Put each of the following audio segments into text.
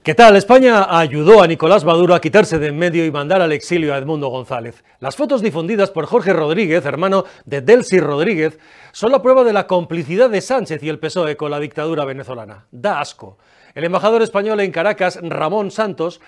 ¿Qué tal? España ayudó a Nicolás Maduro a quitarse de en medio y mandar al exilio a Edmundo González. Las fotos difundidas por Jorge Rodríguez, hermano de Delcy Rodríguez, son la prueba de la complicidad de Sánchez y el PSOE con la dictadura venezolana. Da asco. El embajador español en Caracas, Ramón Santos,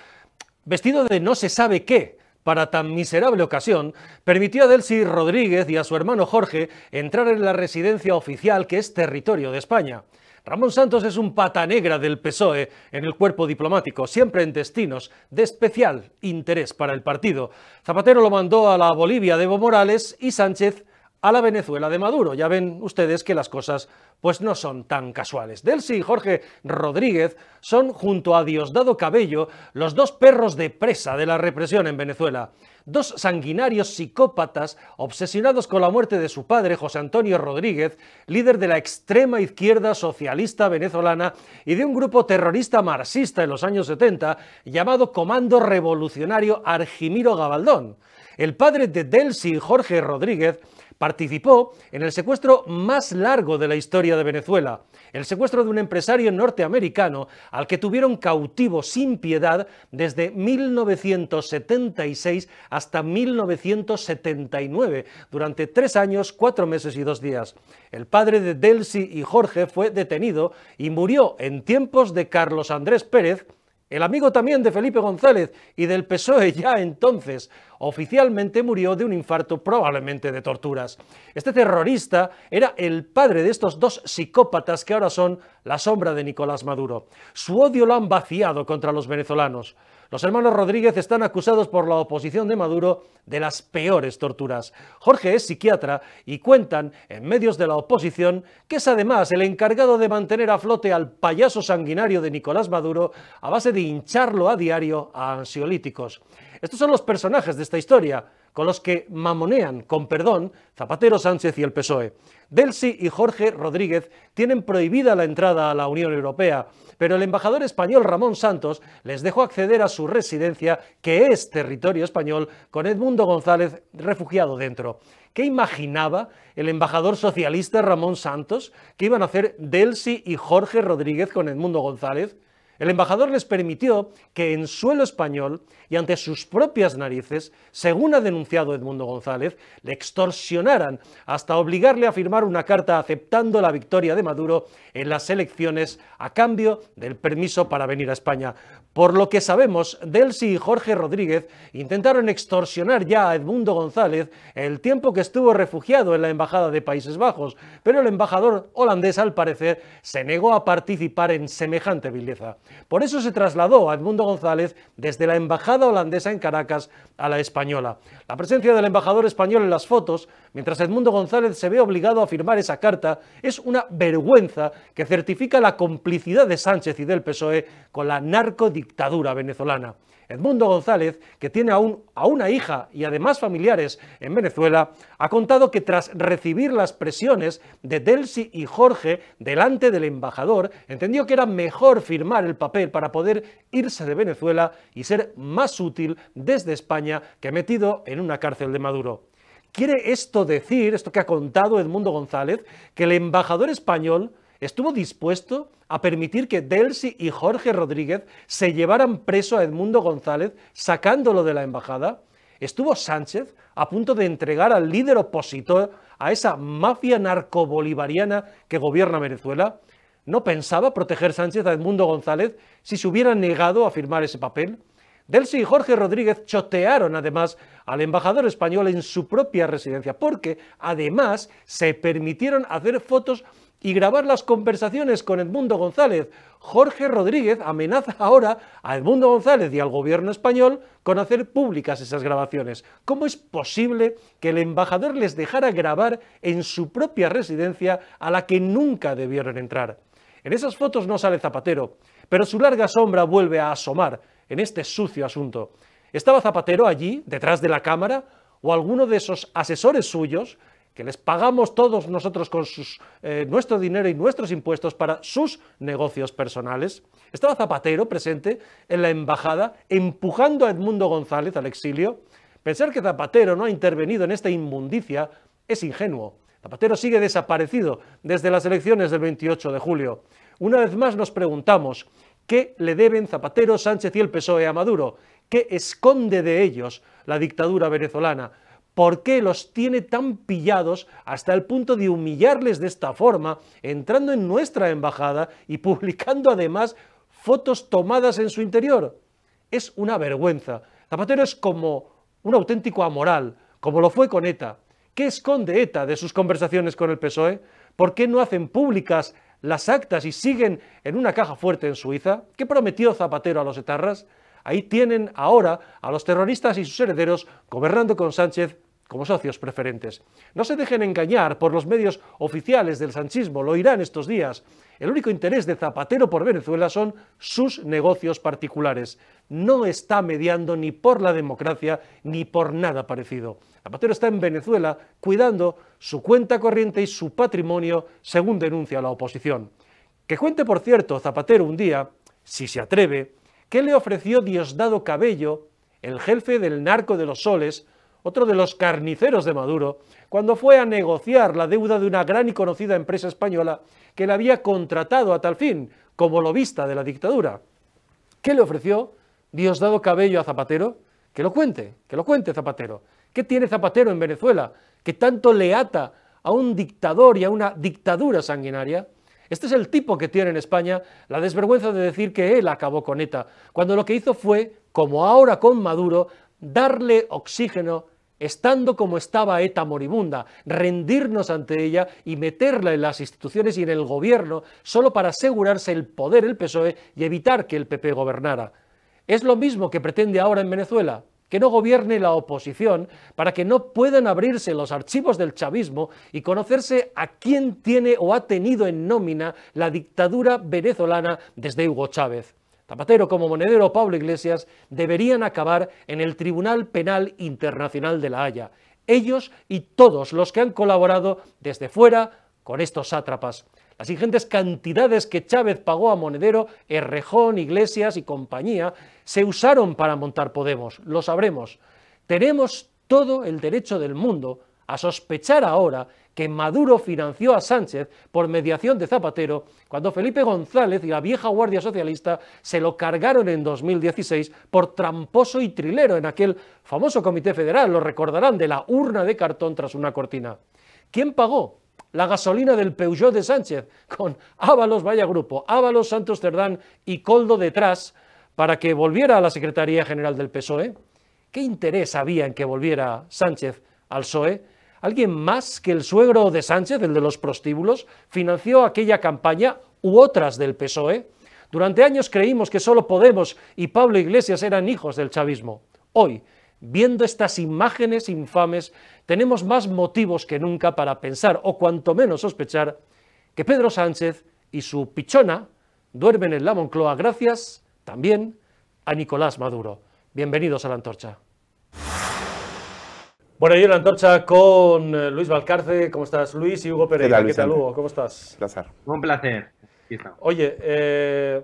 vestido de no se sabe qué, para tan miserable ocasión, permitió a Delcy Rodríguez y a su hermano Jorge entrar en la residencia oficial que es territorio de España. Ramón Santos es un pata negra del PSOE en el cuerpo diplomático, siempre en destinos de especial interés para el partido. Zapatero lo mandó a la Bolivia de Evo Morales y Sánchez a la Venezuela de Maduro. Ya ven ustedes que las cosas pues no son tan casuales. Delcy y Jorge Rodríguez son, junto a Diosdado Cabello, los dos perros de presa de la represión en Venezuela. Dos sanguinarios psicópatas obsesionados con la muerte de su padre, José Antonio Rodríguez, líder de la extrema izquierda socialista venezolana y de un grupo terrorista marxista en los años 70 llamado Comando Revolucionario Argimiro Gabaldón. El padre de Delcy, Jorge Rodríguez, participó en el secuestro más largo de la historia de Venezuela, el secuestro de un empresario norteamericano al que tuvieron cautivo sin piedad desde 1976 hasta 1979, durante 3 años, 4 meses y 2 días. El padre de Delcy y Jorge fue detenido y murió en tiempos de Carlos Andrés Pérez, el amigo también de Felipe González y del PSOE ya entonces. Oficialmente murió de un infarto, probablemente de torturas. Este terrorista era el padre de estos dos psicópatas que ahora son la sombra de Nicolás Maduro. Su odio lo han vaciado contra los venezolanos. Los hermanos Rodríguez están acusados por la oposición de Maduro de las peores torturas. Jorge es psiquiatra y cuentan en medios de la oposición que es además el encargado de mantener a flote al payaso sanguinario de Nicolás Maduro a base de hincharlo a diario a ansiolíticos. Estos son los personajes de esta historia, con los que mamonean, con perdón, Zapatero, Sánchez y el PSOE. Delcy y Jorge Rodríguez tienen prohibida la entrada a la Unión Europea, pero el embajador español Ramón Santos les dejó acceder a su residencia, que es territorio español, con Edmundo González refugiado dentro. ¿Qué imaginaba el embajador socialista Ramón Santos que iban a hacer Delcy y Jorge Rodríguez con Edmundo González? El embajador les permitió que en suelo español y ante sus propias narices, según ha denunciado Edmundo González, le extorsionaran hasta obligarle a firmar una carta aceptando la victoria de Maduro en las elecciones a cambio del permiso para venir a España. Por lo que sabemos, Delcy y Jorge Rodríguez intentaron extorsionar ya a Edmundo González el tiempo que estuvo refugiado en la Embajada de Países Bajos, pero el embajador holandés, al parecer, se negó a participar en semejante vileza. Por eso se trasladó a Edmundo González desde la embajada holandesa en Caracas a la española. La presencia del embajador español en las fotos, mientras Edmundo González se ve obligado a firmar esa carta, es una vergüenza que certifica la complicidad de Sánchez y del PSOE con la narcodictadura venezolana. Edmundo González, que tiene aún a una hija y además familiares en Venezuela, ha contado que tras recibir las presiones de Delcy y Jorge delante del embajador, entendió que era mejor firmar el papel para poder irse de Venezuela y ser más útil desde España que metido en una cárcel de Maduro. ¿Quiere esto decir, esto que ha contado Edmundo González, que el embajador español estuvo dispuesto a permitir que Delcy y Jorge Rodríguez se llevaran preso a Edmundo González sacándolo de la embajada? ¿Estuvo Sánchez a punto de entregar al líder opositor a esa mafia narcobolivariana que gobierna Venezuela? ¿No pensaba proteger Sánchez a Edmundo González si se hubiera negado a firmar ese papel? Delcy y Jorge Rodríguez chotearon además al embajador español en su propia residencia, porque además se permitieron hacer fotos y grabar las conversaciones con Edmundo González. Jorge Rodríguez amenaza ahora a Edmundo González y al gobierno español con hacer públicas esas grabaciones. ¿Cómo es posible que el embajador les dejara grabar en su propia residencia a la que nunca debieron entrar? En esas fotos no sale Zapatero, pero su larga sombra vuelve a asomar en este sucio asunto. ¿Estaba Zapatero allí, detrás de la cámara, o alguno de esos asesores suyos que les pagamos todos nosotros con nuestro dinero y nuestros impuestos para sus negocios personales? ¿Estaba Zapatero presente en la embajada empujando a Edmundo González al exilio? Pensar que Zapatero no ha intervenido en esta inmundicia es ingenuo. Zapatero sigue desaparecido desde las elecciones del 28 de julio. Una vez más nos preguntamos, ¿Qué le deben Zapatero, Sánchez y el PSOE a Maduro? ¿Qué esconde de ellos la dictadura venezolana? ¿Por qué los tiene tan pillados hasta el punto de humillarles de esta forma, entrando en nuestra embajada y publicando además fotos tomadas en su interior? Es una vergüenza. Zapatero es como un auténtico amoral, como lo fue con ETA. ¿Qué esconde ETA de sus conversaciones con el PSOE? ¿Por qué no hacen públicas las actas y siguen en una caja fuerte en Suiza? ¿Qué prometió Zapatero a los etarras? Ahí tienen ahora a los terroristas y sus herederos gobernando con Sánchez como socios preferentes. No se dejen engañar por los medios oficiales del sanchismo, lo irán estos días. El único interés de Zapatero por Venezuela son sus negocios particulares. No está mediando ni por la democracia ni por nada parecido. Zapatero está en Venezuela cuidando su cuenta corriente y su patrimonio, según denuncia la oposición. Que cuente, por cierto, Zapatero un día, si se atreve, ¿qué le ofreció Diosdado Cabello, el jefe del narco de los Soles, otro de los carniceros de Maduro, cuando fue a negociar la deuda de una gran y conocida empresa española que le había contratado a tal fin, como lobista de la dictadura? ¿Qué le ofreció Diosdado Cabello a Zapatero? Que lo cuente Zapatero. ¿Qué tiene Zapatero en Venezuela que tanto le ata a un dictador y a una dictadura sanguinaria? Este es el tipo que tiene en España la desvergüenza de decir que él acabó con ETA, cuando lo que hizo fue, como ahora con Maduro, darle oxígeno estando como estaba ETA moribunda, rendirnos ante ella y meterla en las instituciones y en el gobierno solo para asegurarse el poder el PSOE y evitar que el PP gobernara. Es lo mismo que pretende ahora en Venezuela, que no gobierne la oposición para que no puedan abrirse los archivos del chavismo y conocerse a quién tiene o ha tenido en nómina la dictadura venezolana desde Hugo Chávez. Zapatero como Monedero o Pablo Iglesias deberían acabar en el Tribunal Penal Internacional de La Haya. Ellos y todos los que han colaborado desde fuera con estos sátrapas. Las ingentes cantidades que Chávez pagó a Monedero, Errejón, Iglesias y compañía se usaron para montar Podemos, lo sabremos. Tenemos todo el derecho del mundo a sospechar ahora que Maduro financió a Sánchez por mediación de Zapatero cuando Felipe González y la vieja Guardia Socialista se lo cargaron en 2016 por tramposo y trilero en aquel famoso Comité Federal, lo recordarán, de la urna de cartón tras una cortina. ¿Quién pagó la gasolina del Peugeot de Sánchez con Ábalos, vaya grupo, Ábalos, Santos Cerdán y Koldo detrás para que volviera a la Secretaría General del PSOE? ¿Qué interés había en que volviera Sánchez al PSOE? ¿Alguien más que el suegro de Sánchez, el de los prostíbulos, financió aquella campaña u otras del PSOE? Durante años creímos que solo Podemos y Pablo Iglesias eran hijos del chavismo. Hoy, viendo estas imágenes infames, tenemos más motivos que nunca para pensar, o cuanto menos sospechar, que Pedro Sánchez y su pichona duermen en la Moncloa gracias también a Nicolás Maduro. Bienvenidos a La Antorcha. Bueno, y en La Antorcha con Luis Valcarce. ¿Cómo estás, Luis? Y Hugo Pereira. ¿Qué tal, Hugo? ¿Cómo estás? Placer. Un placer. Oye,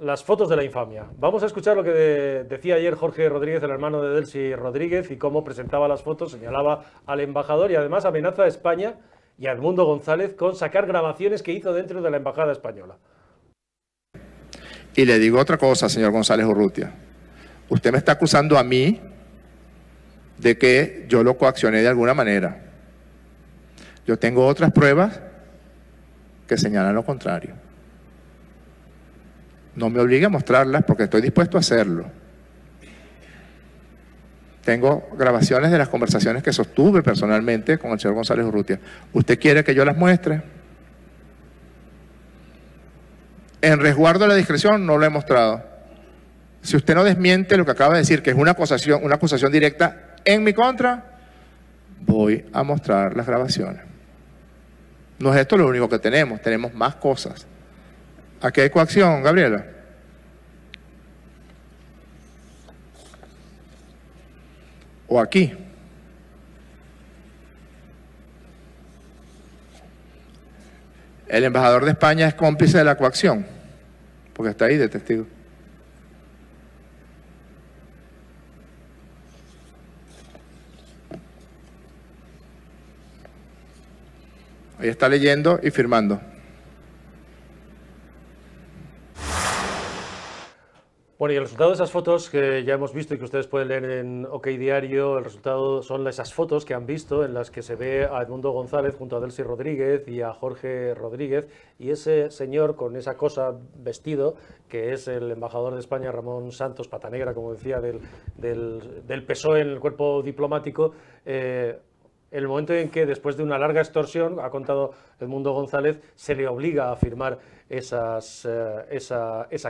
las fotos de la infamia. Vamos a escuchar lo que decía ayer Jorge Rodríguez, el hermano de Delcy Rodríguez, y cómo presentaba las fotos, señalaba al embajador y además amenaza a España y a Edmundo González con sacar grabaciones que hizo dentro de la embajada española. Y le digo otra cosa, señor González Urrutia. Usted me está acusando a mí de que yo lo coaccioné de alguna manera. Yo tengo otras pruebas que señalan lo contrario. No me obligue a mostrarlas porque estoy dispuesto a hacerlo. Tengo grabaciones de las conversaciones que sostuve personalmente con el señor González Urrutia. ¿Usted quiere que yo las muestre? En resguardo de la discreción no lo he mostrado. Si usted no desmiente lo que acaba de decir, que es una acusación directa en mi contra, voy a mostrar las grabaciones. No es esto lo único que tenemos más cosas. ¿Aquí hay coacción, Gabriela? ¿O aquí? El embajador de España es cómplice de la coacción, porque está ahí de testigo. Ahí está leyendo y firmando. Bueno, y el resultado de esas fotos que ya hemos visto y que ustedes pueden leer en OK Diario, el resultado son esas fotos que han visto en las que se ve a Edmundo González junto a Delcy Rodríguez y a Jorge Rodríguez, y ese señor con esa cosa vestido, que es el embajador de España, Ramón Santos, pata negra, como decía, del PSOE en el cuerpo diplomático. El momento en que, después de una larga extorsión, ha contado Edmundo González, se le obliga a firmar esa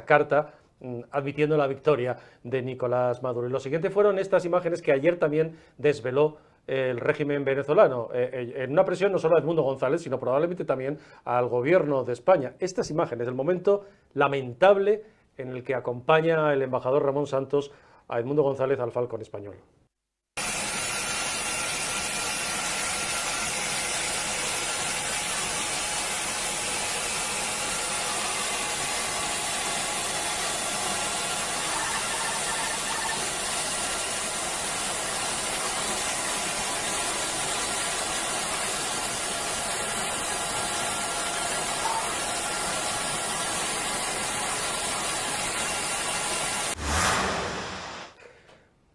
carta, admitiendo la victoria de Nicolás Maduro. Y lo siguiente fueron estas imágenes que ayer también desveló el régimen venezolano, en una presión no solo a Edmundo González, sino probablemente también al gobierno de España. Estas imágenes, el momento lamentable en el que acompaña el embajador Ramón Santos a Edmundo González al Falcón español.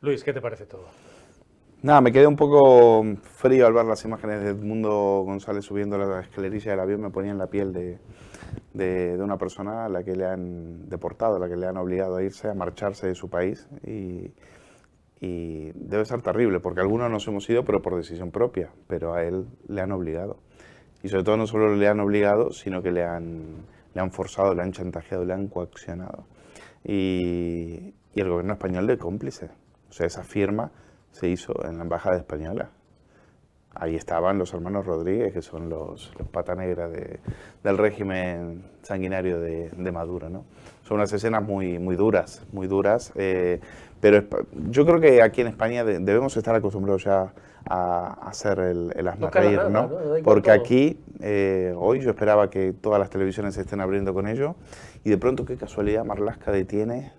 Luis, ¿qué te parece todo? Nada, me quedé un poco frío al ver las imágenes de Edmundo González subiendo la escalerilla del avión. Me ponía en la piel de una persona a la que le han deportado, a la que le han obligado a irse, a marcharse de su país. Y debe ser terrible, porque algunos nos hemos ido, pero por decisión propia, pero a él le han obligado. Y sobre todo no solo le han obligado, sino que le han forzado, le han chantajeado, le han coaccionado. Y el gobierno español de cómplice. O sea, esa firma se hizo en la embajada española. Ahí estaban los hermanos Rodríguez, que son los pata negra del régimen sanguinario de Maduro, ¿no? Son unas escenas muy duras, pero yo creo que aquí en España debemos estar acostumbrados ya a hacer el hazmerreír, ¿no? Porque aquí, hoy yo esperaba que todas las televisiones se estén abriendo con ello, y de pronto, qué casualidad, Marlaska detiene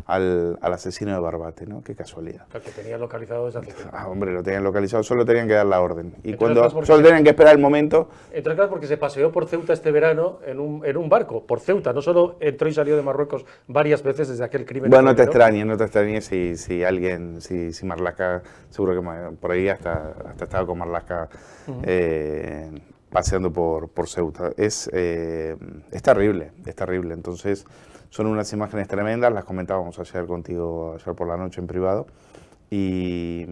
al asesino de Barbate, ¿no? Qué casualidad. El que tenían localizado desde hace tiempo. Ah, hombre, lo tenían localizado, solo tenían que dar la orden. Y solo tenían que esperar el momento. Entre otras porque se paseó por Ceuta este verano en un barco, por Ceuta. No solo entró y salió de Marruecos varias veces desde aquel crimen. Bueno, no te extrañes si alguien, si Marlaska, seguro que por ahí hasta estaba con Marlaska paseando por Ceuta. Es terrible, es terrible. Entonces, son unas imágenes tremendas, las comentábamos ayer contigo, ayer por la noche en privado, y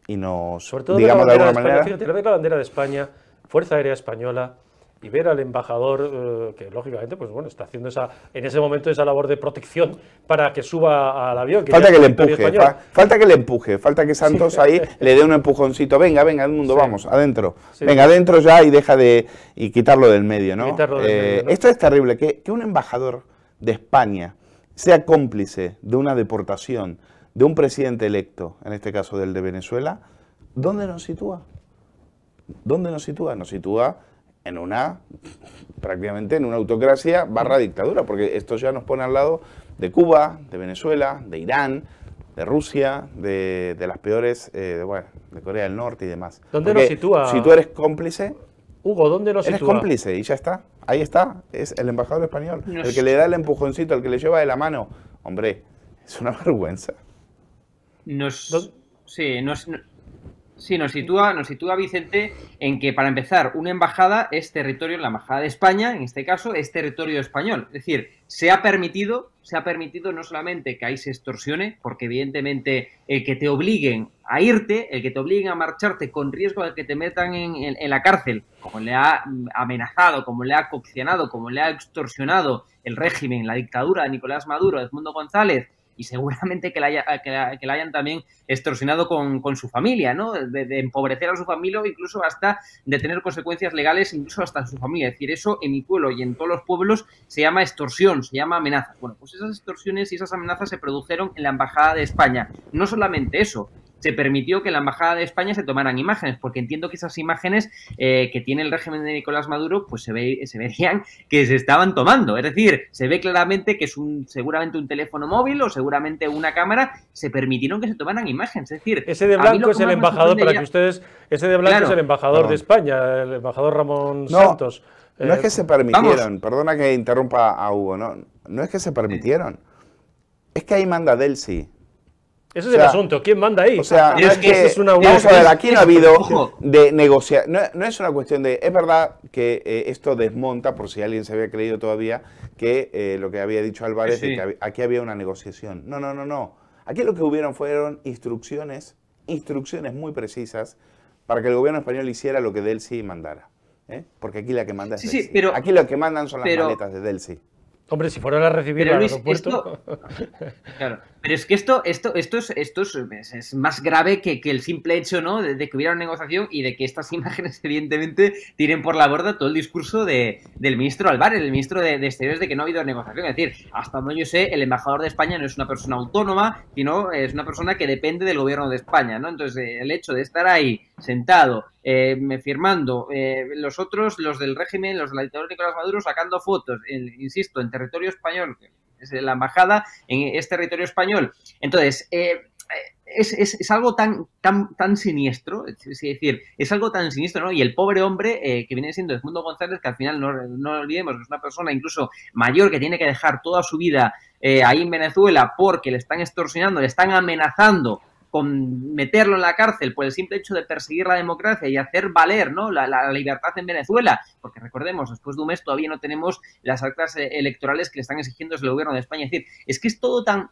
nos, sobre todo digamos de alguna manera... manera... Fíjate, ver la bandera de España, Fuerza Aérea Española, y ver al embajador, que lógicamente, pues bueno, está haciendo en ese momento esa labor de protección para que suba al avión. Falta que le empuje, falta que le empuje, falta que Santos sí, ahí le dé un empujoncito. Venga, Edmundo, sí, vamos, adentro. Sí. Venga, adentro ya y deja y quitarlo del medio, ¿no? Quitarlo del medio, ¿no? Esto es terrible, que un embajador de España sea cómplice de una deportación de un presidente electo, en este caso del de Venezuela. ¿Dónde nos sitúa? ¿Dónde nos sitúa? Nos sitúa en prácticamente en una autocracia barra dictadura, porque esto ya nos pone al lado de Cuba, de Venezuela, de Irán, de Rusia, de las peores, de Corea del Norte y demás. ¿Dónde nos sitúa? Si tú eres cómplice, Hugo, ¿dónde nos sitúa? Eres cómplice y ya está. Ahí está, es el embajador español, el que le da el empujoncito, el que le lleva de la mano. Hombre, es una vergüenza. Nos sitúa Vicente en que, para empezar, una embajada es territorio, la embajada de España, en este caso, es territorio español. Es decir, se ha permitido no solamente que ahí se extorsione, porque evidentemente el que te obliguen a irte, el que te obliguen a marcharte con riesgo de que te metan en la cárcel, como le ha amenazado, como le ha coaccionado, como le ha extorsionado el régimen, la dictadura de Nicolás Maduro, de Edmundo González, y seguramente que la hayan también extorsionado con su familia, ¿no? De empobrecer a su familia, incluso hasta de tener consecuencias legales, incluso hasta en su familia. Es decir, eso en mi pueblo y en todos los pueblos se llama extorsión, se llama amenaza. Bueno, pues esas extorsiones y esas amenazas se produjeron en la Embajada de España. No solamente eso, se permitió que en la Embajada de España se tomaran imágenes, porque entiendo que esas imágenes que tiene el régimen de Nicolás Maduro, pues se verían que se estaban tomando. Es decir, se ve claramente que es seguramente un teléfono móvil o seguramente una cámara. Se permitieron que se tomaran imágenes. Es decir, ese de blanco es el embajador, para que ustedes... Ese de blanco es el embajador de España, el embajador Ramón Santos. No es que se permitieron, perdona que interrumpa a Hugo, no es que se permitieron. Es que ahí manda Delcy. Ese es el asunto. ¿Quién manda ahí? O sea, no es que, es una vamos a ver, aquí no ha habido de negociar. No es una cuestión de... Es verdad que esto desmonta, por si alguien se había creído todavía, que lo que había dicho Álvarez, Sí. de que aquí había una negociación. No. Aquí lo que hubieron fueron instrucciones muy precisas para que el gobierno español hiciera lo que Delcy mandara. Porque aquí la que manda es Sí, Delcy. pero, aquí lo que mandan son las maletas de Delcy. Hombre, si fueran a recibir al Luis, aeropuerto... Claro, pero es que esto es más grave que el simple hecho, ¿no? de que hubiera una negociación y de que estas imágenes, evidentemente, tiren por la borda todo el discurso del ministro Álvarez, el ministro de Exteriores, de que no ha habido negociación. Es decir, hasta donde yo sé, el embajador de España no es una persona autónoma, sino es una persona que depende del gobierno de España, ¿no? Entonces, el hecho de estar ahí sentado, firmando, los del régimen, los del dictador Nicolás Maduro, sacando fotos, insisto, en territorio español, es la embajada, es territorio español. Entonces, es algo tan siniestro, es decir, es algo tan siniestro, ¿no? Y el pobre hombre que viene siendo Edmundo González, que al final no olvidemos que es una persona incluso mayor que tiene que dejar toda su vida ahí en Venezuela porque le están extorsionando, le están amenazando con meterlo en la cárcel por el simple hecho de perseguir la democracia y hacer valer, ¿no? la libertad en Venezuela, porque recordemos, después de un mes todavía no tenemos las actas electorales que le están exigiendo desde el gobierno de España. Es decir, es que es todo tan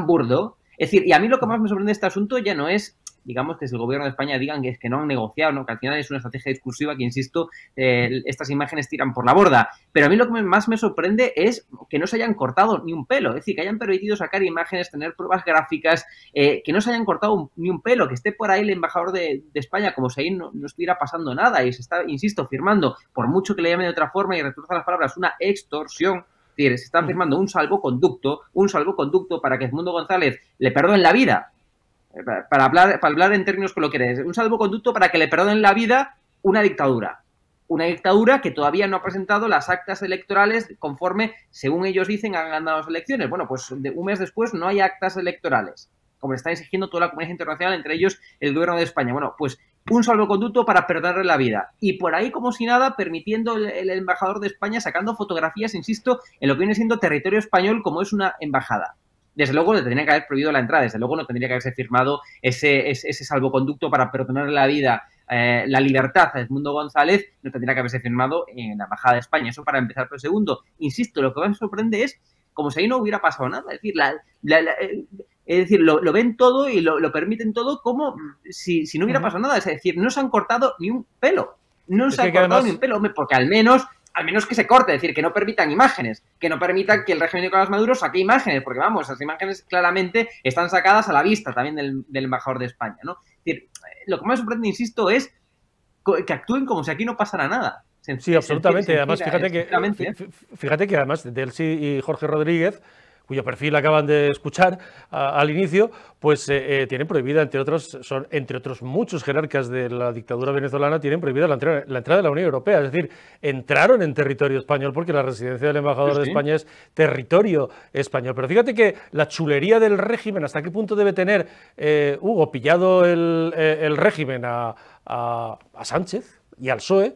burdo. Es decir, y a mí lo que más me sorprende de este asunto ya no es, digamos, que desde el gobierno de España digan que no han negociado, ¿no? Que al final es una estrategia discursiva que, insisto, estas imágenes tiran por la borda. Pero a mí lo que más me sorprende es que no se hayan cortado ni un pelo. Es decir, que hayan permitido sacar imágenes, tener pruebas gráficas, que no se hayan cortado ni un pelo, que esté por ahí el embajador de España como si ahí no estuviera pasando nada y se está, insisto, firmando, por mucho que le llamen de otra forma y retuerza las palabras, una extorsión. Es decir, se está firmando un salvoconducto para que Edmundo González le perdonen la vida. Para hablar en términos coloquiales, un salvoconducto para que le perdonen la vida una dictadura que todavía no ha presentado las actas electorales conforme, según ellos dicen, han ganado las elecciones. Bueno, pues un mes después no hay actas electorales, como le está exigiendo toda la comunidad internacional, entre ellos el gobierno de España. Bueno, pues un salvoconducto para perderle la vida. Y por ahí, como si nada, permitiendo el embajador de España sacando fotografías, insisto, en lo que viene siendo territorio español como es una embajada. Desde luego le tendría que haber prohibido la entrada, desde luego no tendría que haberse firmado ese salvoconducto para perdonarle la vida, la libertad a Edmundo González, no tendría que haberse firmado en la Embajada de España. Eso para empezar. Pero segundo, insisto, lo que más me sorprende es como si ahí no hubiera pasado nada. Es decir, lo ven todo y lo permiten todo como si no hubiera pasado nada. Es decir, no se han cortado ni un pelo. No se han cortado ni un pelo, porque al menos que se corte, es decir, que no permitan imágenes, que no permitan que el régimen de Nicolás Maduro saque imágenes, porque vamos, esas imágenes claramente están sacadas a la vista también del embajador de España, ¿no? Es decir, lo que más me sorprende, insisto, es que actúen como si aquí no pasara nada. Sí, absolutamente. Además, fíjate que además Delcy y Jorge Rodríguez, cuyo perfil acaban de escuchar al inicio, pues tienen prohibida, entre otros muchos jerarcas de la dictadura venezolana, tienen prohibida la entrada de la Unión Europea. Es decir, entraron en territorio español porque la residencia del embajador de España es territorio español. Pero fíjate que la chulería del régimen, ¿hasta qué punto debe tener, Hugo, pillado el régimen a Sánchez y al PSOE,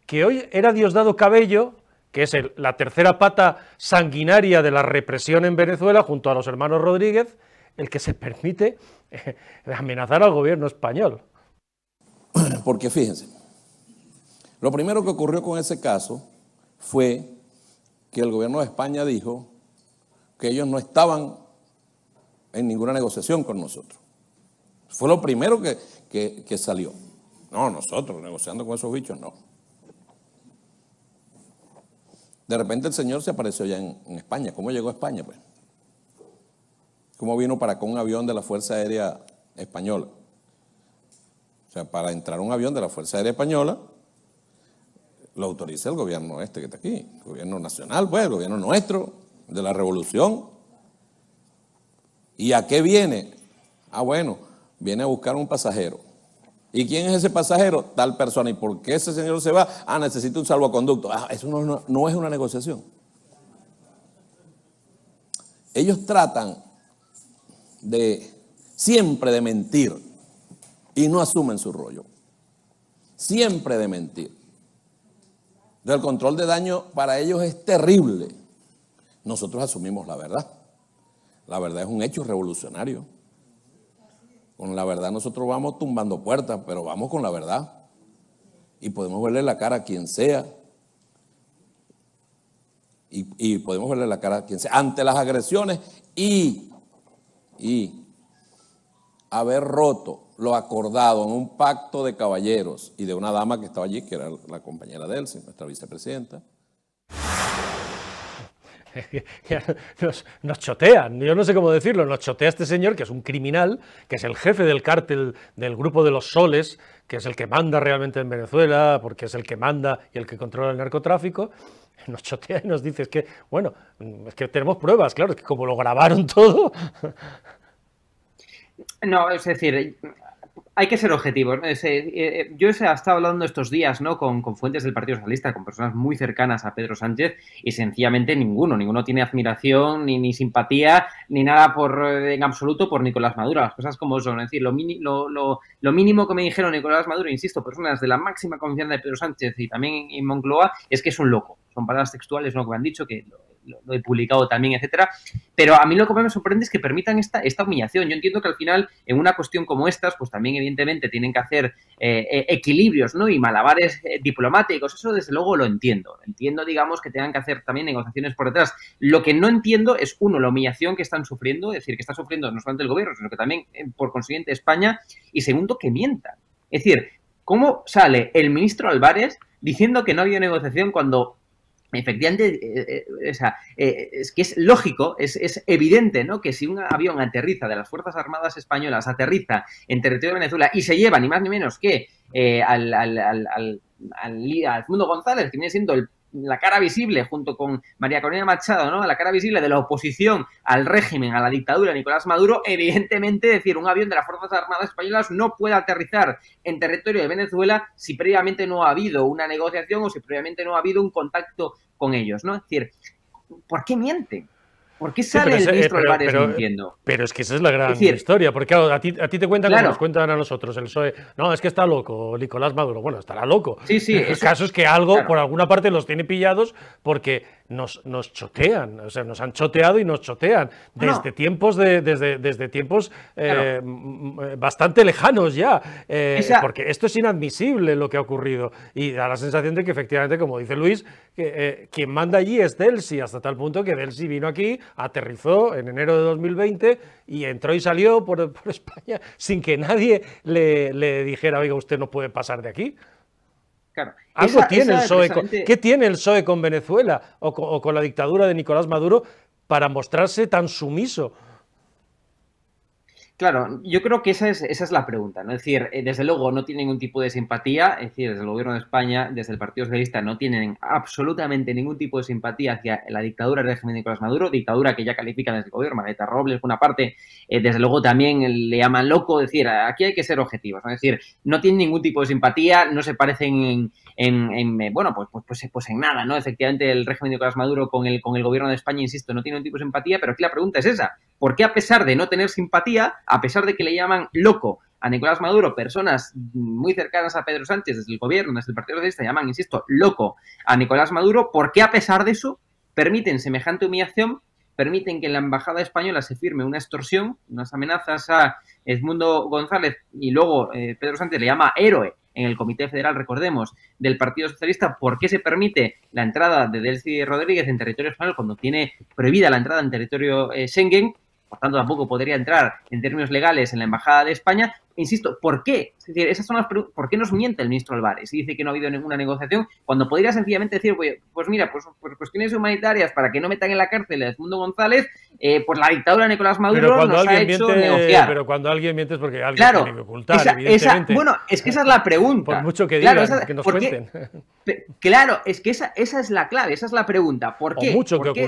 que hoy era Diosdado Cabello, que es la tercera pata sanguinaria de la represión en Venezuela, junto a los hermanos Rodríguez, el que se permite amenazar al gobierno español? Porque fíjense, lo primero que ocurrió con ese caso fue que el gobierno de España dijo que ellos no estaban en ninguna negociación con nosotros. Fue lo primero que salió. No, nosotros negociando con esos bichos, no. De repente el señor se apareció ya en España. ¿Cómo llegó a España, pues? ¿Cómo vino para acá un avión de la Fuerza Aérea Española? O sea, para entrar un avión de la Fuerza Aérea Española, lo autoriza el gobierno que está aquí, el gobierno nacional, pues, el gobierno nuestro, de la revolución. ¿Y a qué viene? Ah, bueno, viene a buscar un pasajero. ¿Y quién es ese pasajero? Tal persona. ¿Y por qué ese señor se va? Ah, necesita un salvoconducto. Ah, eso no es una negociación. Ellos tratan siempre de mentir y no asumen su rollo. Siempre de mentir. El control de daño para ellos es terrible. Nosotros asumimos la verdad. La verdad es un hecho revolucionario. Con la verdad nosotros vamos tumbando puertas, pero vamos con la verdad. Y podemos verle la cara a quien sea. Y podemos verle la cara a quien sea. Ante las agresiones y haber roto lo acordado en un pacto de caballeros y de una dama que estaba allí, que era la compañera de Delcy, nuestra vicepresidenta. Nos chotean, yo no sé cómo decirlo, nos chotea este señor que es un criminal, que es el jefe del cártel del grupo de los Soles, que es el que manda realmente en Venezuela, porque es el que manda y el que controla el narcotráfico. Nos chotea y nos dice, es que, bueno, es que tenemos pruebas, claro, es que como lo grabaron todo... No, es decir, hay que ser objetivos. Yo he estado hablando estos días, ¿no?, con fuentes del Partido Socialista, con personas muy cercanas a Pedro Sánchez, y sencillamente ninguno tiene admiración, ni simpatía, ni nada en absoluto por Nicolás Maduro. Las cosas como son. Es decir, lo mínimo que me dijeron Nicolás Maduro, insisto, personas de la máxima confianza de Pedro Sánchez y también en Moncloa, es que es un loco. Son palabras textuales, ¿no?, que me han dicho, que lo he publicado también, etcétera. Pero a mí lo que me sorprende es que permitan esta humillación. Yo entiendo que al final, en una cuestión como estas, pues también evidentemente tienen que hacer equilibrios, ¿no?, y malabares diplomáticos. Eso desde luego lo entiendo. Entiendo, digamos, que tengan que hacer también negociaciones por detrás. Lo que no entiendo es, uno, la humillación que están sufriendo, es decir, que está sufriendo no solamente el gobierno, sino que también, por consiguiente, España, y segundo, que mientan. Es decir, ¿cómo sale el ministro Álvarez diciendo que no ha habido negociación cuando... Efectivamente, es que es lógico, es evidente, ¿no?, que si un avión aterriza de las Fuerzas Armadas Españolas, aterriza en territorio de Venezuela y se lleva ni más ni menos que al Edmundo González, que viene siendo la cara visible, junto con María Corina Machado, ¿no?, la cara visible de la oposición al régimen, a la dictadura de Nicolás Maduro, evidentemente, decir, un avión de las Fuerzas Armadas Españolas no puede aterrizar en territorio de Venezuela si previamente no ha habido una negociación o si previamente no ha habido un contacto con ellos, ¿no? Es decir, ¿por qué mienten? ¿Por qué sale el ministro Álvarez mintiendo? Pero es que esa es la gran historia, porque claro, a ti te cuentan como nos cuentan a nosotros, el PSOE. No, es que está loco Nicolás Maduro. Bueno, estará loco. Sí, el caso es que algo, por alguna parte, los tiene pillados porque nos chotean, o sea, nos han choteado y nos chotean desde tiempos bastante lejanos ya, porque esto es inadmisible lo que ha ocurrido y da la sensación de que efectivamente, como dice Luis, que quien manda allí es Delcy, hasta tal punto que Delcy vino aquí, aterrizó en enero de 2020 y entró y salió por España sin que nadie le dijera, oiga, usted no puede pasar de aquí. Claro. Algo tiene el PSOE. ¿Qué tiene el PSOE con Venezuela o con la dictadura de Nicolás Maduro para mostrarse tan sumiso? Claro, yo creo que esa es la pregunta, ¿no? Es decir, desde luego no tienen ningún tipo de simpatía, es decir, desde el gobierno de España, desde el Partido Socialista no tienen absolutamente ningún tipo de simpatía hacia la dictadura del régimen de Nicolás Maduro, dictadura que ya califican desde el gobierno, Margarita Robles, por una parte, desde luego también le llaman loco, es decir, aquí hay que ser objetivos, ¿no? Es decir, no tienen ningún tipo de simpatía, no se parecen pues en nada, ¿no? Efectivamente, el régimen de Nicolás Maduro con el gobierno de España, insisto, no tiene ningún tipo de simpatía, pero aquí la pregunta es esa, ¿por qué a pesar de no tener simpatía, a pesar de que le llaman loco a Nicolás Maduro, personas muy cercanas a Pedro Sánchez desde el gobierno, desde el Partido Socialista, llaman, insisto, loco a Nicolás Maduro, ¿por qué a pesar de eso permiten semejante humillación, permiten que en la embajada española se firme una extorsión, unas amenazas a Edmundo González y luego Pedro Sánchez le llama héroe en el Comité Federal, recordemos, del Partido Socialista? ¿Por qué se permite la entrada de Delcy Rodríguez en territorio español cuando tiene prohibida la entrada en territorio Schengen? Por tanto, tampoco podría entrar en términos legales en la Embajada de España. Insisto, ¿por qué? Es decir, esas son las preguntas. ¿Por qué nos miente el ministro Álvarez y dice que no ha habido ninguna negociación cuando podría sencillamente decir, pues mira, pues por cuestiones humanitarias, para que no metan en la cárcel a Edmundo González, pues la dictadura de Nicolás Maduro nos ha hecho negociar? Pero cuando alguien miente es porque alguien tiene que ocultar, evidentemente. Bueno, es que esa es la pregunta. Por mucho que digan, que nos cuenten. Claro, es que esa es la clave, esa es la pregunta. ¿Por qué?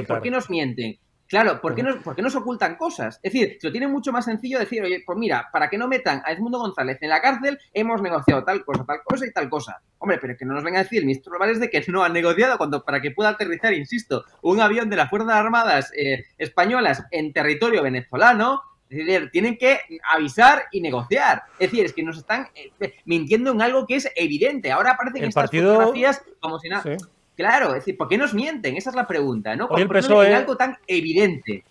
¿Por qué nos mienten? Claro, ¿por qué nos ocultan cosas? Es decir, se lo tienen mucho más sencillo decir, oye, pues mira, para que no metan a Edmundo González en la cárcel, hemos negociado tal cosa y tal cosa. Hombre, pero que no nos venga a decir el ministro Álvarez de que no han negociado para que pueda aterrizar, insisto, un avión de las Fuerzas Armadas españolas en territorio venezolano. Es decir, tienen que avisar y negociar. Es decir, es que nos están mintiendo en algo que es evidente. Ahora aparecen estas fotografías como si nada... Sí. Claro, es decir, ¿por qué nos mienten? Esa es la pregunta, ¿no? Hoy el PSOE, en algo tan evidente.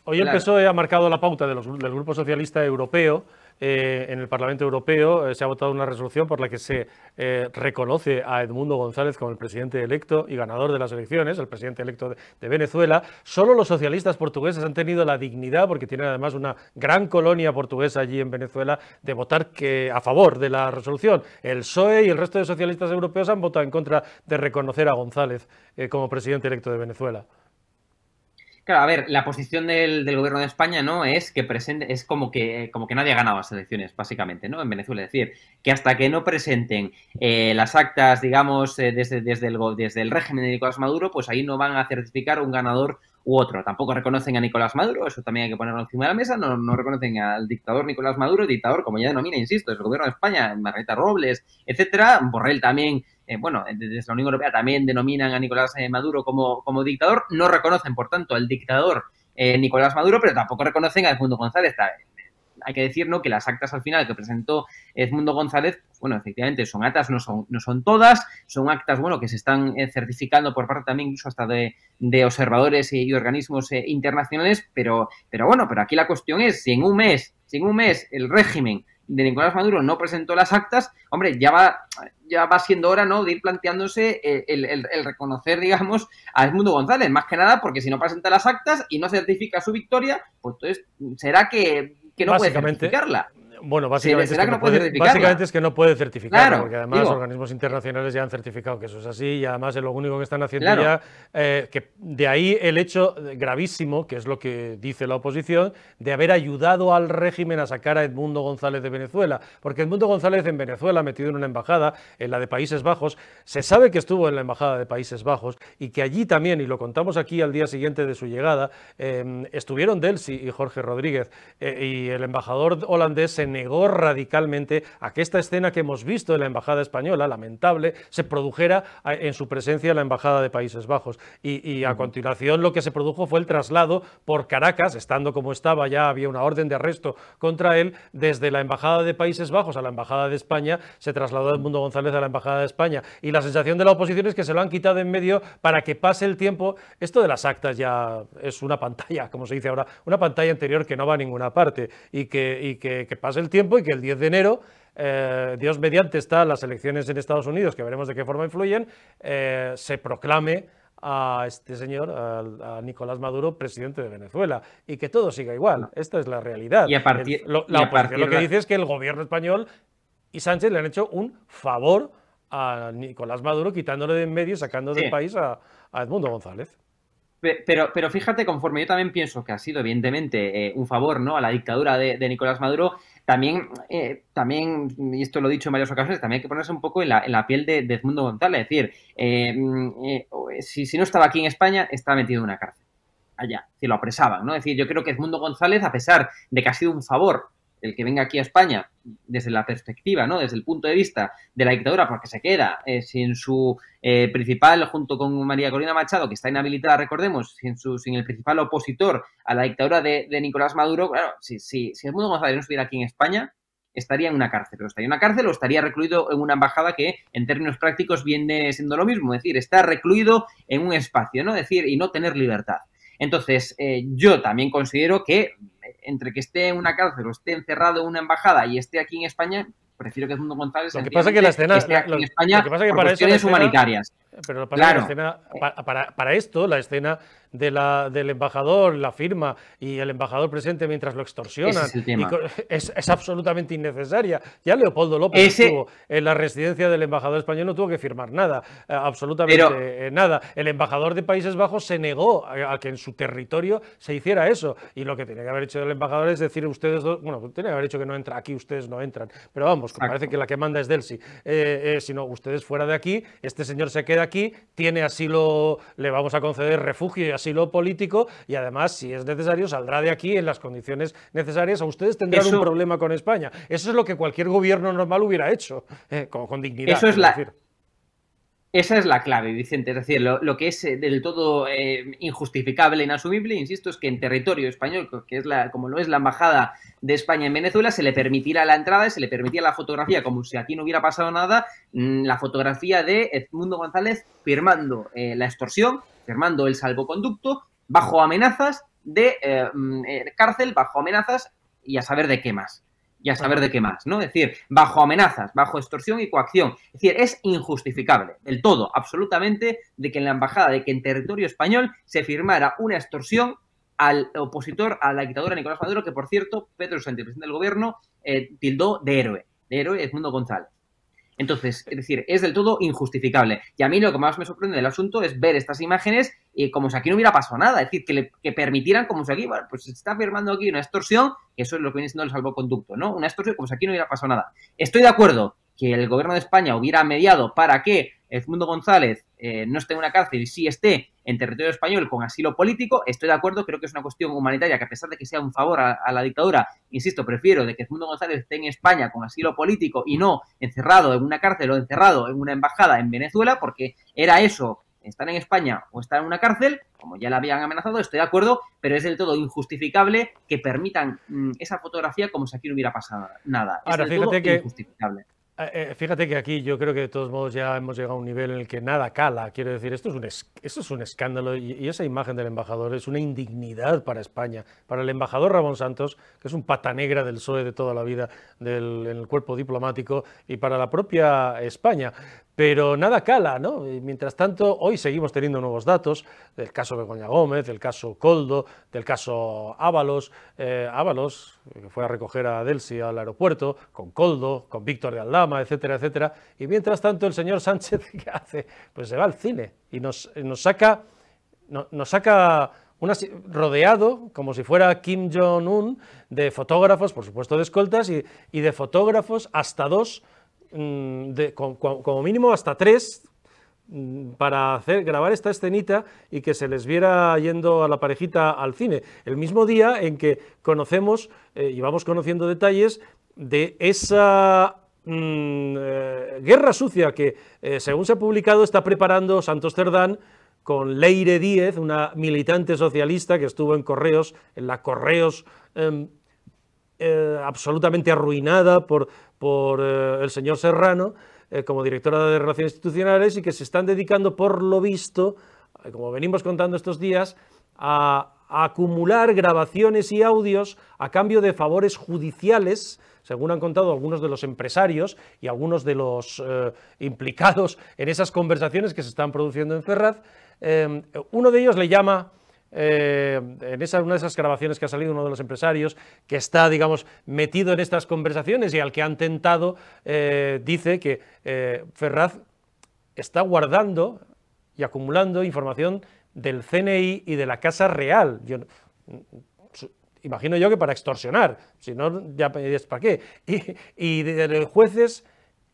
Hoy el PSOE ha marcado la pauta del Grupo Socialista Europeo. En el Parlamento Europeo se ha votado una resolución por la que se reconoce a Edmundo González como el presidente electo y ganador de las elecciones, el presidente electo de Venezuela. Solo los socialistas portugueses han tenido la dignidad, porque tienen además una gran colonia portuguesa allí en Venezuela, de votar a favor de la resolución. El PSOE y el resto de socialistas europeos han votado en contra de reconocer a González como presidente electo de Venezuela. Claro, a ver, la posición del gobierno de España, ¿no?, es que es como que nadie ha ganado las elecciones, básicamente, ¿no?, en Venezuela. Es decir, que hasta que no presenten las actas, digamos, desde el régimen de Nicolás Maduro, pues ahí no van a certificar un ganador u otro. Tampoco reconocen a Nicolás Maduro, eso también hay que ponerlo encima de la mesa. No reconocen al dictador Nicolás Maduro, dictador, como ya denomina, insisto, desde el gobierno de España, Margarita Robles, etcétera. Borrell también, desde la Unión Europea también denominan a Nicolás Maduro como dictador. No reconocen, por tanto, al dictador Nicolás Maduro, pero tampoco reconocen a Edmundo González. Hay que decir, ¿no?, que las actas al final que presentó Edmundo González, bueno, efectivamente son actas, no son todas, son actas, bueno, que se están certificando por parte también incluso hasta de observadores y organismos internacionales, pero aquí la cuestión es, si en un mes el régimen de Nicolás Maduro no presentó las actas, hombre, ya va siendo hora, ¿no?, de ir planteándose el reconocer, digamos, a Edmundo González, más que nada porque si no presenta las actas y no certifica su victoria, pues entonces será que no puede certificarla. Bueno, básicamente, es que no puede certificarla, claro, porque además organismos internacionales ya han certificado que eso es así, y además lo único que están haciendo ya, que de ahí el hecho gravísimo, que es lo que dice la oposición, de haber ayudado al régimen a sacar a Edmundo González de Venezuela, porque Edmundo González en Venezuela, metido en una embajada, en la de Países Bajos, se sabe que estuvo en la embajada de Países Bajos y que allí también, y lo contamos aquí al día siguiente de su llegada, estuvieron Delcy y Jorge Rodríguez, y el embajador holandés se negó radicalmente a que esta escena que hemos visto en la embajada española, lamentable, se produjera en su presencia en la embajada de Países Bajos. Y a continuación lo que se produjo fue el traslado por Caracas, estando como estaba, ya había una orden de arresto contra él, desde la embajada de Países Bajos a la embajada de España, se trasladó Edmundo González a la embajada de España. Y la sensación de la oposición es que se lo han quitado en medio para que pase el tiempo. Esto de las actas ya es una pantalla, como se dice ahora, una pantalla anterior que no va a ninguna parte, y que pase el tiempo y que el 10 de enero, Dios mediante, están las elecciones en Estados Unidos, que veremos de qué forma influyen, se proclame a este señor, a Nicolás Maduro, presidente de Venezuela, y que todo siga igual. Esta es la realidad. Y a partir, la oposición lo que dice es que el gobierno español y Sánchez le han hecho un favor a Nicolás Maduro, quitándole de en medio y sacando del país a Edmundo González. Pero fíjate, conforme yo también pienso que ha sido evidentemente un favor, ¿no?, a la dictadura de Nicolás Maduro, también, y esto lo he dicho en varias ocasiones, también hay que ponerse un poco en la piel de Edmundo González. Es decir, si no estaba aquí en España, estaba metido en una cárcel allá, si lo apresaban, ¿no? Es decir, yo creo que Edmundo González, a pesar de que ha sido un favor el que venga aquí a España, desde la perspectiva, ¿no?, desde el punto de vista de la dictadura, porque se queda sin su principal, junto con María Corina Machado, que está inhabilitada, recordemos, sin el principal opositor a la dictadura de Nicolás Maduro. Claro, si Edmundo González no estuviera aquí en España, estaría en una cárcel, o estaría recluido en una embajada que, en términos prácticos, viene siendo lo mismo, es decir, está recluido en un espacio, ¿no?, es decir, y no tener libertad. Entonces, yo también considero que entre que esté en una cárcel o esté encerrado en una embajada y esté aquí en España, prefiero que Edmundo González lo que pasa que la escena, esté aquí en España por cuestiones humanitarias. Pero lo que pasa es que la escena, para esto, la escena del embajador, la firma y el embajador presente mientras lo extorsionan, ese es el tema. Es absolutamente innecesaria. Ya Leopoldo López estuvo en la residencia del embajador español, no tuvo que firmar nada, absolutamente nada. El embajador de Países Bajos se negó a que en su territorio se hiciera eso, y lo que tenía que haber hecho el embajador es decir, ustedes dos, bueno, tenía que haber dicho que no entra aquí, ustedes no entran, pero vamos, parece que la que manda es Delcy, sino ustedes fuera de aquí, este señor se queda aquí, tiene asilo, le vamos a conceder refugio y asilo político, y además, si es necesario, saldrá de aquí en las condiciones necesarias. A ustedes tendrán un problema con España. Eso es lo que cualquier gobierno normal hubiera hecho, con dignidad. Eso es esa es la clave, Vicente. Es decir, lo que es del todo injustificable e inasumible, insisto, es que en territorio español, que es como lo es la embajada de España en Venezuela, se le permitirá la entrada, se le permitía la fotografía, como si aquí no hubiera pasado nada, la fotografía de Edmundo González firmando la extorsión, firmando el salvoconducto, bajo amenazas de cárcel bajo amenazas y a saber de qué más. Y a saber de qué más, ¿no? Es decir, bajo amenazas, bajo extorsión y coacción. Es decir, es injustificable del todo, absolutamente, de que en la embajada, de que en territorio español se firmara una extorsión al opositor a la dictadura Nicolás Maduro, que por cierto, Pedro Sánchez, presidente del gobierno, tildó de héroe Edmundo González. Entonces, es decir, es del todo injustificable. Y a mí lo que más me sorprende del asunto es ver estas imágenes como si aquí no hubiera pasado nada. Es decir, que permitieran como si aquí, bueno, pues se está firmando aquí una extorsión, que eso es lo que viene siendo el salvoconducto, ¿no? Una extorsión como si aquí no hubiera pasado nada. Estoy de acuerdo que el gobierno de España hubiera mediado para que Edmundo González no esté en una cárcel y sí esté en territorio español con asilo político. Estoy de acuerdo, creo que es una cuestión humanitaria que, a pesar de que sea un favor a la dictadura, insisto, prefiero de que Edmundo González esté en España con asilo político y no encerrado en una cárcel o encerrado en una embajada en Venezuela, porque era eso, estar en España o estar en una cárcel, como ya la habían amenazado. Estoy de acuerdo, pero es del todo injustificable que permitan esa fotografía como si aquí no hubiera pasado nada. Ahora, es del todo fíjate injustificable. Fíjate que aquí yo creo que de todos modos ya hemos llegado a un nivel en el que nada cala. Quiero decir, esto es un escándalo y esa imagen del embajador es una indignidad para España, para el embajador Ramón Santos, que es un pata negra del PSOE de toda la vida en el cuerpo diplomático, y para la propia España. Pero nada cala, ¿no? Y mientras tanto, hoy seguimos teniendo nuevos datos del caso Begoña Gómez, del caso Koldo, del caso Ábalos, que fue a recoger a Delcy al aeropuerto, con Koldo, con Víctor de Aldama, etcétera, etcétera. Y mientras tanto, el señor Sánchez, ¿qué hace? Pues se va al cine y nos saca rodeado, como si fuera Kim Jong-un, de fotógrafos, por supuesto de escoltas, y de fotógrafos hasta dos, como mínimo hasta tres, para grabar esta escenita y que se les viera yendo a la parejita al cine. El mismo día en que conocemos y vamos conociendo detalles de esa guerra sucia que, según se ha publicado, está preparando Santos Cerdán con Leire Díez, una militante socialista que estuvo en Correos, en la Correos absolutamente arruinada por el señor Serrano, como directora de Relaciones Institucionales, y que se están dedicando, por lo visto, como venimos contando estos días, a acumular grabaciones y audios a cambio de favores judiciales, según han contado algunos de los empresarios y algunos de los implicados en esas conversaciones que se están produciendo en Ferraz. Uno de ellos le llama, en una de esas grabaciones que ha salido, uno de los empresarios que está, digamos, metido en estas conversaciones y al que han tentado, dice que Ferraz está guardando y acumulando información del CNI y de la Casa Real. Imagino yo que para extorsionar, si no, ya es para qué. Y de jueces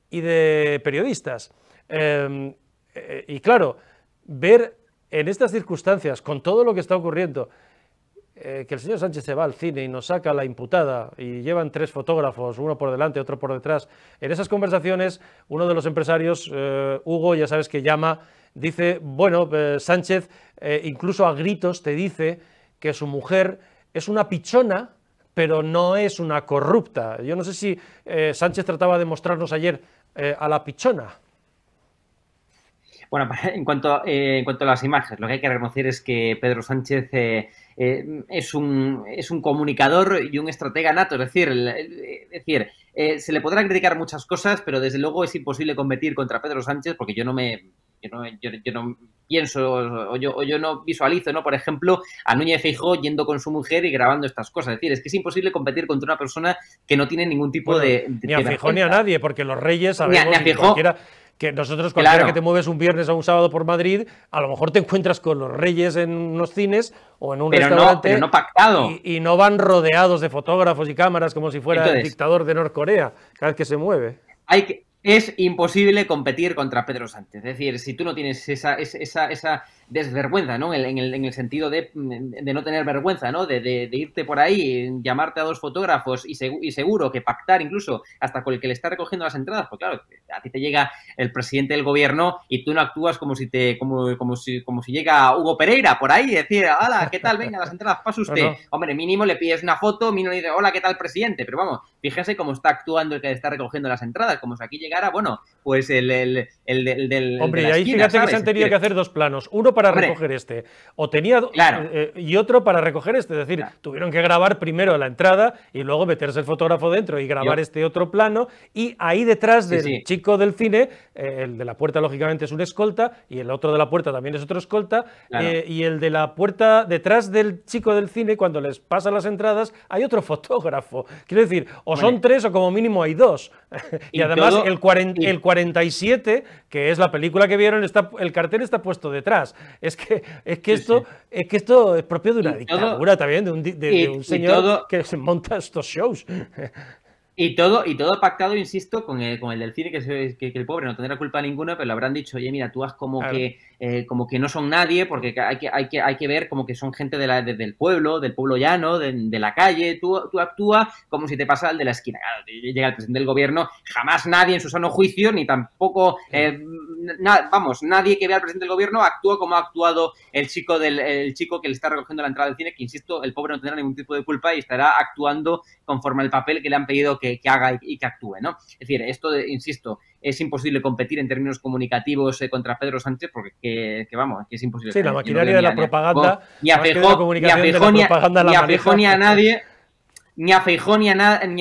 y de periodistas. Y claro, ver en estas circunstancias, con todo lo que está ocurriendo, que el señor Sánchez se va al cine y nos saca a la imputada y llevan tres fotógrafos, uno por delante, otro por detrás. En esas conversaciones, uno de los empresarios, Hugo, ya sabes que llama, dice, bueno, Sánchez incluso a gritos te dice que su mujer es una pichona, pero no es una corrupta. Yo no sé si Sánchez trataba de mostrarnos ayer a la pichona. Bueno, en cuanto a las imágenes, lo que hay que reconocer es que Pedro Sánchez es un comunicador y un estratega nato. Es decir, se le podrán criticar muchas cosas, pero desde luego es imposible competir contra Pedro Sánchez, porque yo no pienso o yo no visualizo, ¿no? Por ejemplo, a Núñez Feijóo yendo con su mujer y grabando estas cosas. Es decir, es que es imposible competir contra una persona que no tiene ningún tipo de ni a Feijóo ni a nadie, porque los reyes sabemos ni a Feijóo, que nosotros, cualquiera que te mueves un viernes o un sábado por Madrid, a lo mejor te encuentras con los reyes en unos cines o en un restaurante, pero no pactado. Y no van rodeados de fotógrafos y cámaras como si fuera el dictador de Norcorea cada vez que se mueve. Es imposible competir contra Pedro Sánchez. Es decir, si tú no tienes esa desvergüenza, ¿no? En el sentido de no tener vergüenza, ¿no? De irte por ahí, llamarte a dos fotógrafos y seguro que pactar incluso hasta con el que le está recogiendo las entradas, pues claro, a ti te llega el presidente del gobierno y tú no actúas como si llega Hugo Pereira por ahí y decir, hola, ¿qué tal? Venga, las entradas, pasa usted. No. Hombre, mínimo le pides una foto, mínimo le dices, hola, ¿qué tal, presidente? Pero vamos, fíjense cómo está actuando el que le está recogiendo las entradas, como si aquí llegara, bueno, pues el del Hombre, de y la ahí esquina, fíjate que ¿sabes? se han Es tenido decir, que hacer dos planos, uno para hombre, recoger este, o tenía claro. y otro para recoger este, es decir, Claro. tuvieron que grabar primero la entrada y luego meterse el fotógrafo dentro y grabar Yo- este otro plano, y ahí detrás Sí, del sí. chico del cine, el de la puerta lógicamente es un escolta y el otro de la puerta también es otro escolta, Claro. y el de la puerta detrás del chico del cine, cuando les pasan las entradas, hay otro fotógrafo. Quiero decir, o son Hombre. tres o como mínimo hay dos. Y Y además todo- el 47, que es la película que vieron, el cartel está puesto detrás. Es que Sí, esto, sí. es que esto es propio de una Y todo- dictadura también, de un y señor todo- que se monta estos shows. Y todo pactado, insisto, con el del cine, que el pobre no tendrá culpa ninguna, pero le habrán dicho, oye, mira, tú haz Claro. como que no son nadie, porque hay que ver como que son gente del pueblo llano, de la calle, tú actúa como si te pasara el de la esquina. Claro, llega el presidente del gobierno, jamás nadie en su sano juicio, ni tampoco, nadie que vea al presidente del gobierno actúa como ha actuado el chico que le está recogiendo la entrada del cine, que insisto, el pobre no tendrá ningún tipo de culpa y estará actuando conforme al papel que le han pedido que haga y que actúe, ¿no? Es decir, insisto, es imposible competir en términos comunicativos contra Pedro Sánchez porque que es imposible. Sí, la Yo no maquinaria veo de la propaganda, ni a más que de la Feijóo, comunicación, de la propaganda la ni a maneja. Feijóo ni a nadie. Ni a Feijóo ni a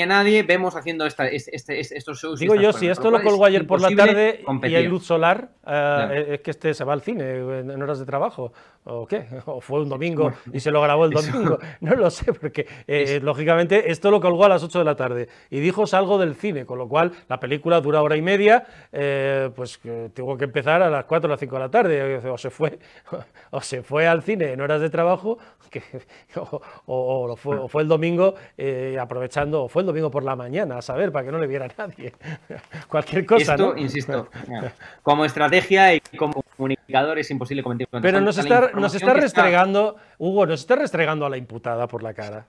nadie vemos haciendo estos shows. y Digo estas yo, cosas, si con esto lo lo cual colgó es ayer por la imposible tarde y competir. hay luz solar, Claro. es que este se va al cine en horas de trabajo, ¿o qué? ¿O fue un domingo y se lo grabó el domingo? No lo sé, porque lógicamente esto lo colgó a las 8 de la tarde y dijo salgo del cine, con lo cual la película dura hora y media, pues tuvo que empezar a las 4 o las 5 de la tarde, o se fue al cine en horas de trabajo, o fue el domingo aprovechando, o fue el domingo por la mañana, a saber, para que no le viera a nadie. Cualquier cosa, Esto, ¿no? insisto, como estrategia y como comunicador es imposible competir con Pero tanta nos información está que restregando, Hugo, nos está restregando a la imputada por la cara.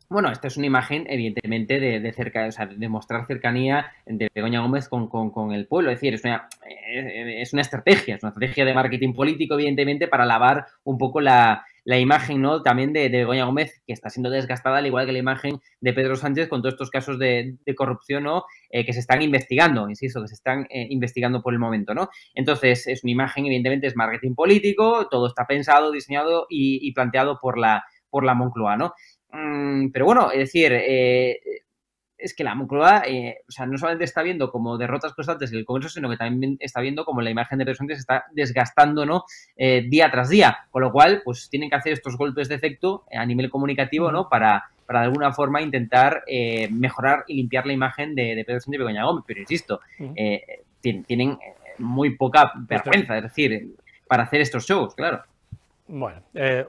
Bueno, esta es una imagen, evidentemente, de cerca, o sea, de mostrar cercanía de Begoña Gómez con el pueblo. Es decir, es una estrategia de marketing político, evidentemente, para lavar un poco la imagen, ¿no? También de Begoña Gómez, que está siendo desgastada, al igual que la imagen de Pedro Sánchez con todos estos casos de corrupción, ¿no? Que se están investigando, insisto, que se están investigando por el momento, ¿no? Entonces, es una imagen, evidentemente, es marketing político, todo está pensado, diseñado y planteado por la Moncloa, ¿no? Pero bueno, es decir, es que la Moncloa, o sea, no solamente está viendo como derrotas constantes en el Congreso, sino que también está viendo como la imagen de Pedro Sánchez se está desgastando, ¿no? Día tras día, con lo cual, pues tienen que hacer estos golpes de efecto a nivel comunicativo, ¿no? Para de alguna forma intentar mejorar y limpiar la imagen de Pedro Sánchez y Begoña Gómez, pero insisto, tienen muy poca vergüenza, es decir, para hacer estos shows, claro. Bueno,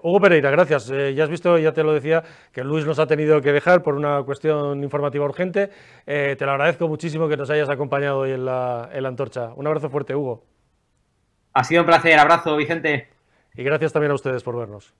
Hugo Pereira, gracias. Ya has visto, ya te lo decía, que Luis nos ha tenido que dejar por una cuestión informativa urgente. Te lo agradezco muchísimo que nos hayas acompañado hoy en la Antorcha. Un abrazo fuerte, Hugo. Ha sido un placer. Abrazo, Vicente. Y gracias también a ustedes por vernos.